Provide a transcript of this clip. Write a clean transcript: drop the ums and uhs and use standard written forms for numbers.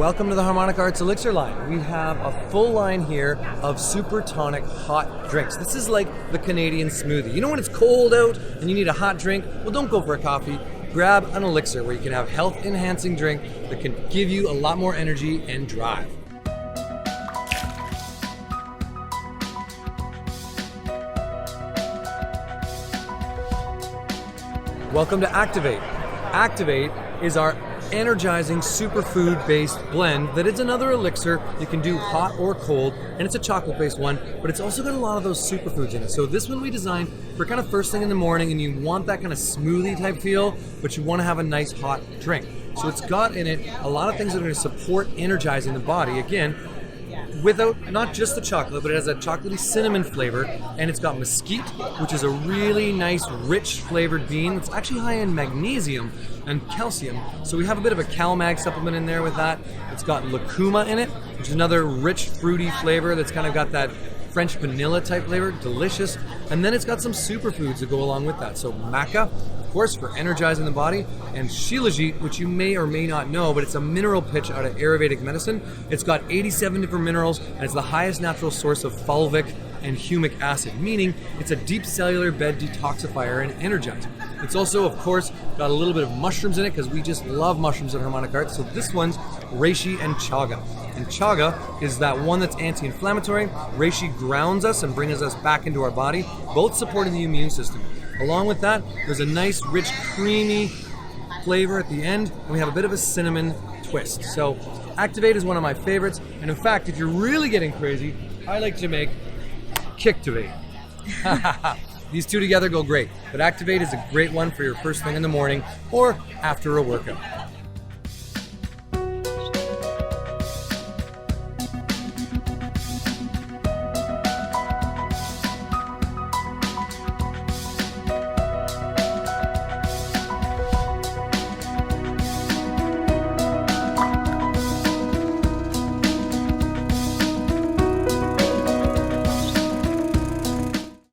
Welcome to the Harmonic Arts Elixir line. We have a full line here of super tonic hot drinks. This is like the Canadian smoothie. You know when it's cold out and you need a hot drink? Well, don't go for a coffee. Grab an elixir where you can have health enhancing drink that can give you a lot more energy and drive. Welcome to Activate. Activate is our energizing superfood-based blend that is another elixir. You can do hot or cold, and it's a chocolate-based one, but it's also got a lot of those superfoods in it. So this one we designed for kind of first thing in the morning, and you want that kind of smoothie type feel, but you want to have a nice hot drink. So it's got in it a lot of things that are going to support energizing the body, again, without not just the chocolate, but it has a chocolatey cinnamon flavor, and it's got mesquite, which is a really nice, rich flavored bean that's actually high in magnesium and calcium. So we have a bit of a CalMag supplement in there with that. It's got lucuma in it, which is another rich, fruity flavor that's kind of got that French vanilla type flavor, delicious. And then it's got some superfoods that go along with that. So maca, of course, for energizing the body, and Shilajit, which you may or may not know, but it's a mineral pitch out of Ayurvedic medicine. It's got 87 different minerals, and it's the highest natural source of fulvic and humic acid, meaning it's a deep cellular bed detoxifier and energizer. It's also, of course, got a little bit of mushrooms in it because we just love mushrooms at Harmonic Arts. So this one's Reishi and Chaga. And Chaga is that one that's anti-inflammatory. Reishi grounds us and brings us back into our body, both supporting the immune system. Along with that, there's a nice, rich, creamy flavor at the end, and we have a bit of a cinnamon twist. So Activate is one of my favorites, and in fact, if you're really getting crazy, I like to make Kicktivate. These two together go great, but Activate is a great one for your first thing in the morning or after a workout.